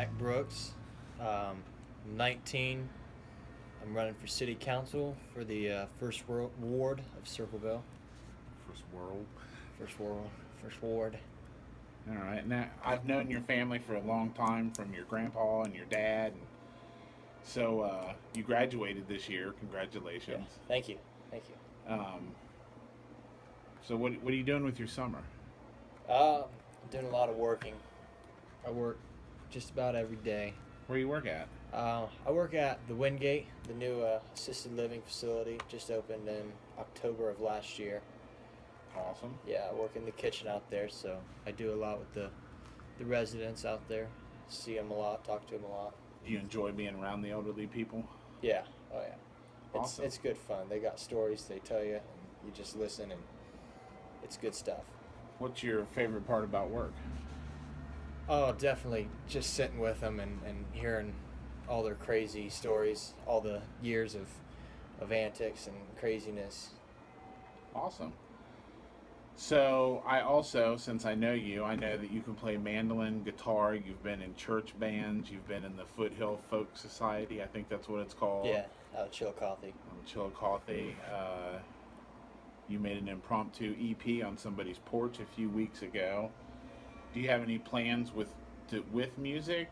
Zach Brooks. I'm 19. I'm running for city council for the ward of Circleville. First world. First ward. First ward. All right. Now, I've known your family for a long time, from your grandpa and your dad. And so you graduated this year. Yeah. Congratulations. Thank you. Thank you. Um, so what are you doing with your summer? I'm doing a lot of working. I work just about every day. Where you work at? I work at the Wingate, the new assisted living facility, just opened in October of last year. Awesome. Yeah, I work in the kitchen out there, so I do a lot with the residents out there. See them a lot, talk to them a lot. Do you enjoy being around the elderly people? Yeah, oh yeah. Awesome. It's good fun. They got stories they tell you, and you just listen, and it's good stuff. What's your favorite part about work? Oh, definitely just sitting with them and hearing all their crazy stories, all the years of antics and craziness. Awesome. So I also, since I know you, I know that you can play mandolin, guitar. You've been in church bands. You've been in the Foothill Folk Society. I think that's what it's called. Yeah, out of Chillicothe. Chillicothe. You made an impromptu EP on somebody's porch a few weeks ago. Do you have any plans with music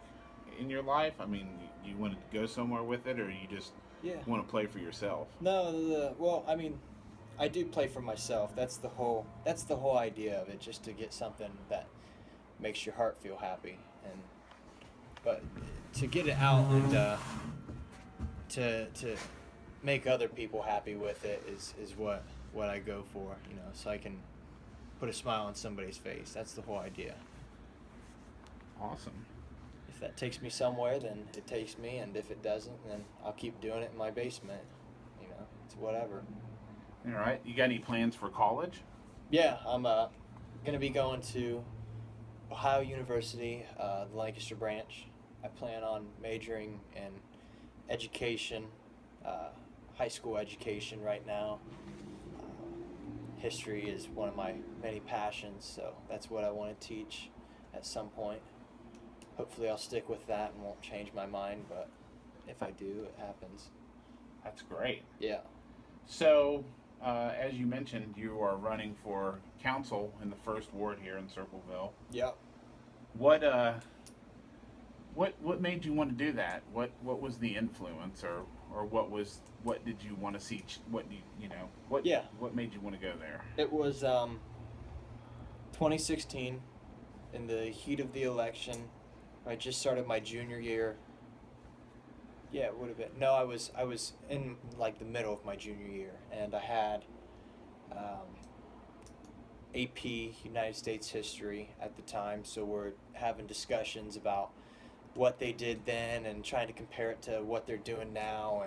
in your life? I mean, you want to go somewhere with it, or you just want to play for yourself? No, well, I mean, I do play for myself. That's the whole idea of it, just to get something that makes your heart feel happy, but to get it out and to make other people happy with it is what I go for, so I can put a smile on somebody's face. That's the whole idea. Awesome. If that takes me somewhere, then it takes me, and if it doesn't, then I'll keep doing it in my basement. It's whatever. All right. You got any plans for college? Yeah, I'm going to be going to Ohio University, the Lancaster branch. I plan on majoring in education, high school education right now. History is one of my many passions, so that's what I want to teach at some point. Hopefully I'll stick with that and won't change my mind, but if I do, it happens. That's great. Yeah. So, as you mentioned, you are running for council in the first ward here in Circleville. Yep. What made you want to do that? What was the influence, or what did you want to see? What made you want to go there? It was 2016, in the heat of the election. I just started my junior year. Yeah, it would have been. No, I was in like the middle of my junior year, and I had AP United States History at the time. So we're having discussions about what they did then and trying to compare it to what they're doing now,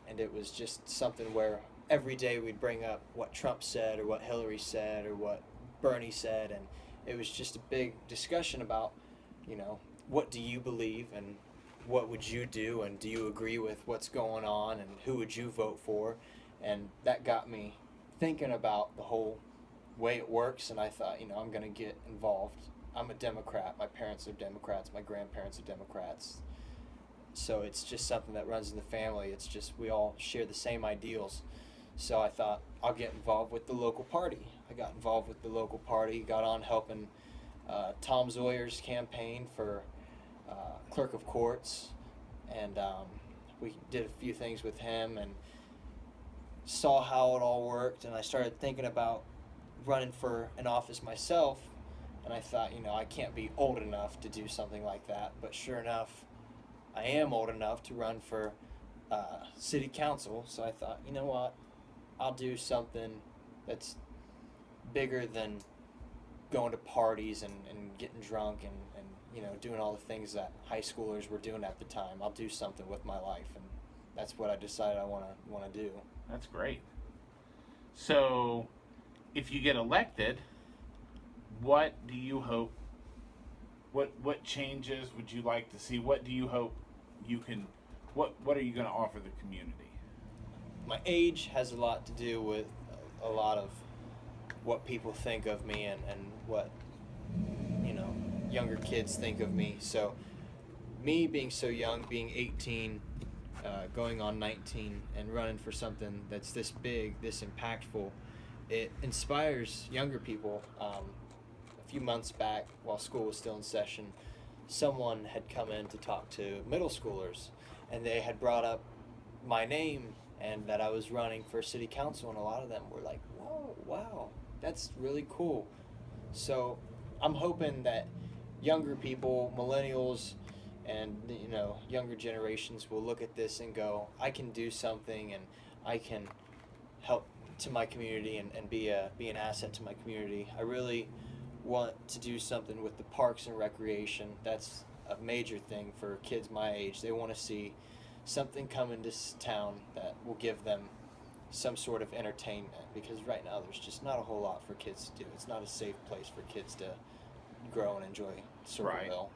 and it was just something where every day we'd bring up what Trump said or what Hillary said or what Bernie said, and it was just a big discussion about, what do you believe and what would you do, and do you agree with what's going on, and who would you vote for? And that got me thinking about the whole way it works, and I thought, I'm going to get involved. I'm a Democrat. My parents are Democrats. My grandparents are Democrats. So it's just something that runs in the family. It's just we all share the same ideals. So I thought I'll get involved with the local party. I got involved with the local party, got on helping Tom Zoyer's campaign for clerk of courts, and we did a few things with him and saw how it all worked, and I started thinking about running for an office myself, and I thought, I can't be old enough to do something like that, but sure enough, I am old enough to run for city council, so I thought, you know what, I'll do something that's bigger than going to parties and getting drunk and doing all the things that high schoolers were doing at the time. I'll do something with my life, and that's what I decided I want to do. That's great. So, if you get elected, what do you hope? What changes would you like to see? What do you hope you can? What are you going to offer the community? My age has a lot to do with a lot of what people think of me and what younger kids think of me. So me being so young, being 18, going on 19, and running for something that's this big, this impactful, it inspires younger people. A few months back, while school was still in session, someone had come in to talk to middle schoolers, and they had brought up my name and that I was running for city council, and a lot of them were like, "Whoa, wow, that's really cool." So I'm hoping that younger people, millennials, and younger generations will look at this and go, I can do something, and I can help to my community, and be an asset to my community. I really want to do something with the parks and recreation. That's a major thing for kids my age. They want to see something come into town that will give them some sort of entertainment, because right now there's just not a whole lot for kids to do. It's not a safe place for kids to grow and enjoy Circleville.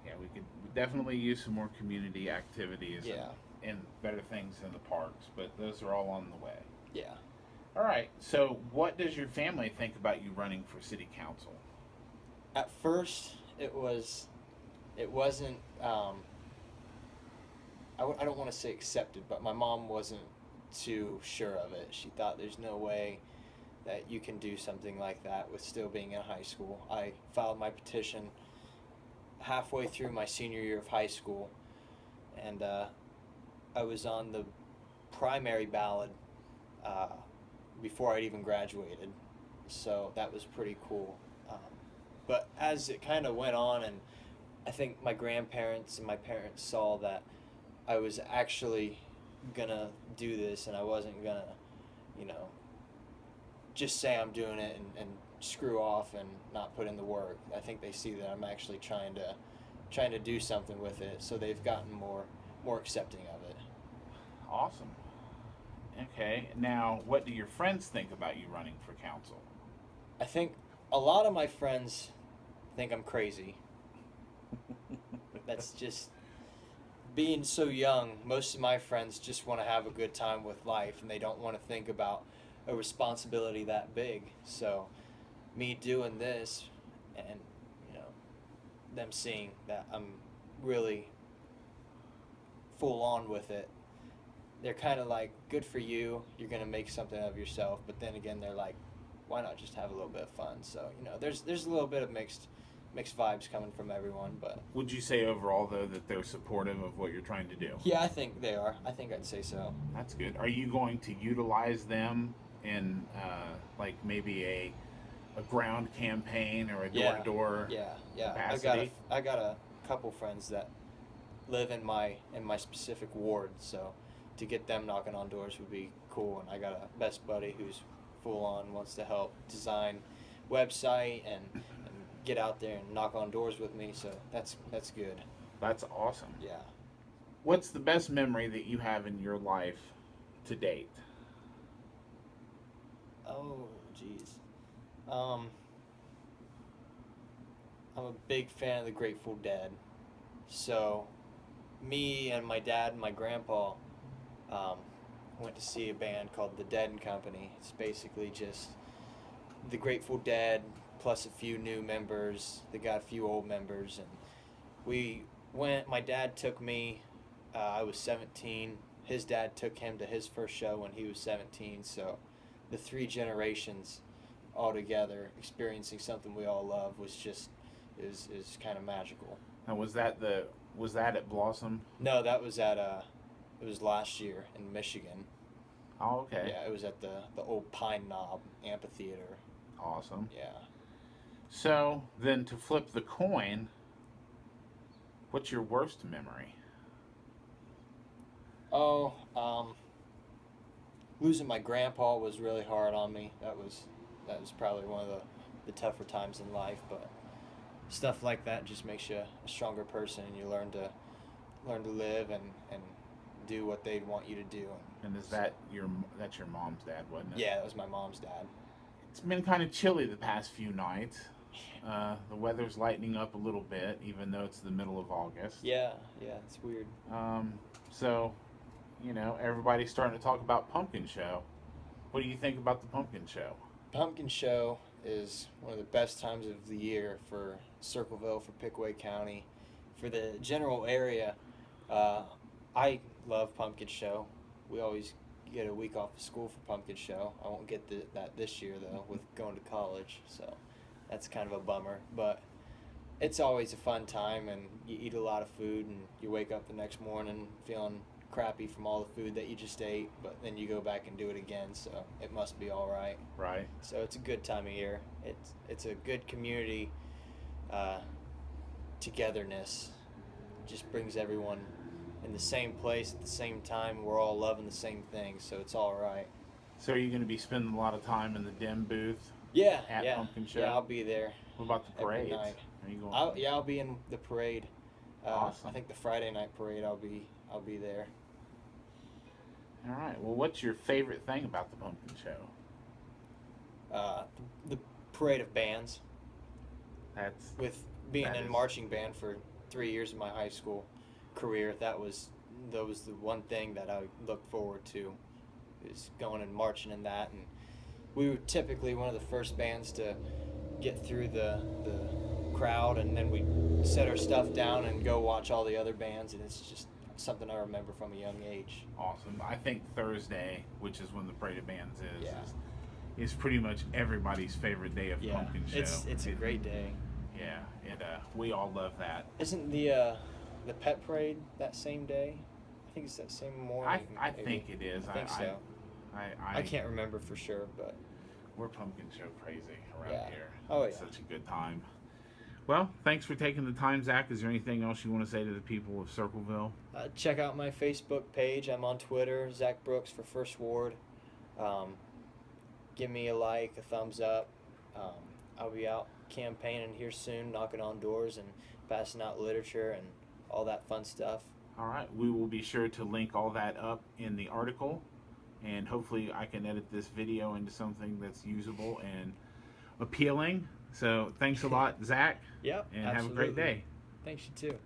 Yeah, we could definitely use some more community activities Yeah. and better things in the parks, but those are all on the way. Yeah. All right, so what does your family think about you running for city council? At first, it wasn't. I don't want to say accepted, but my mom wasn't too sure of it. She thought there's no way that you can do something like that with still being in high school. I filed my petition halfway through my senior year of high school, and I was on the primary ballot before I'd even graduated, so that was pretty cool. But as it kind of went on, and I think my grandparents and my parents saw that I was actually gonna do this, and I wasn't gonna, just say I'm doing it and screw off and not put in the work. I think they see that I'm actually trying to do something with it, so they've gotten more accepting of it. Awesome. Okay, now what do your friends think about you running for council? I think a lot of my friends think I'm crazy. That's just being so young. Most of my friends just want to have a good time with life, and they don't want to think about a responsibility that big. So me doing this, and them seeing that I'm really full on with it, they're kind of like, good for you, you're gonna make something of yourself. But then again, they're like, why not just have a little bit of fun? So there's a little bit of mixed vibes coming from everyone. But would you say overall, though, that they're supportive of what you're trying to do? yeah, I think they are. I think I'd say so. That's good. Are you going to utilize them in like maybe a ground campaign or a door-to-door Yeah. capacity? I got a couple friends that live in my specific ward, so to get them knocking on doors would be cool. And I got a best buddy who's full on, wants to help design website and get out there and knock on doors with me, so that's good. That's awesome. Yeah. What's the best memory that you have in your life to date? Oh, geez. I'm a big fan of the Grateful Dead. So, me and my dad and my grandpa went to see a band called the Dead and Company. It's basically just the Grateful Dead plus a few new members. They got a few old members, and we went. My dad took me. I was 17. His dad took him to his first show when he was 17. So, the three generations all together experiencing something we all love was just is kind of magical. Now, was that at Blossom? No, that was at it was last year in Michigan. Oh, okay. Yeah, it was at the old Pine Knob Amphitheater. Awesome. Yeah. So then, to flip the coin, what's your worst memory? Oh, losing my grandpa was really hard on me. That was probably one of the tougher times in life, but stuff like that just makes you a stronger person, and you learn to live and do what they'd want you to do. And that's your mom's dad, wasn't it? Yeah, that was my mom's dad. It's been kind of chilly the past few nights. The weather's lightening up a little bit, even though it's the middle of August. Yeah, it's weird. So, everybody's starting to talk about Pumpkin Show. What do you think about the Pumpkin Show? Pumpkin Show is one of the best times of the year for Circleville, for Pickaway County, For the general area, I love pumpkin show. We always get a week off of school for pumpkin show. I won't get that this year though, with going to college, so that's kind of a bummer. But it's always a fun time, and you eat a lot of food, and you wake up the next morning feeling crappy from all the food that you just ate, but then you go back and do it again, so it must be all right. Right. So it's a good time of year. It's a good community togetherness. Just brings everyone in the same place at the same time. We're all loving the same thing, so it's all right. So are you going to be spending a lot of time in the dim booth Yeah, at yeah, Pumpkin Show? yeah. I'll be there. What about the every parades? night. Are you going? I'll be in the parade. Awesome. I think the Friday night parade. I'll be there. All right. Well, what's your favorite thing about the Pumpkin Show? The parade of bands. That's With being That in is- marching band for 3 years of my high school career, that was the one thing that I looked forward to, is going and marching in that. And we were typically one of the first bands to get through the crowd, and then we set our stuff down and go watch all the other bands, and it's just something I remember from a young age. awesome. I think Thursday, which is when the Parade of Bands is, Yeah. is pretty much everybody's favorite day of Yeah, Pumpkin Show. it's a great day. Yeah, we all love that. Isn't the pet parade that same day? I think it's that same morning. I maybe. think it is. I think so. I I can't remember for sure, but We're Pumpkin Show crazy around Yeah. here. Oh, It's yeah. such a good time. Well, thanks for taking the time, Zach. Is there anything else you want to say to the people of Circleville? check out my Facebook page. I'm on Twitter, Zach Brooks for First Ward. Give me a like, a thumbs up. I'll be out campaigning here soon, knocking on doors and passing out literature and all that fun stuff. All right. We will be sure to link all that up in the article, and hopefully I can edit this video into something that's usable and appealing. So thanks a lot, Zach, Yep. and have a great day. Thanks, you too.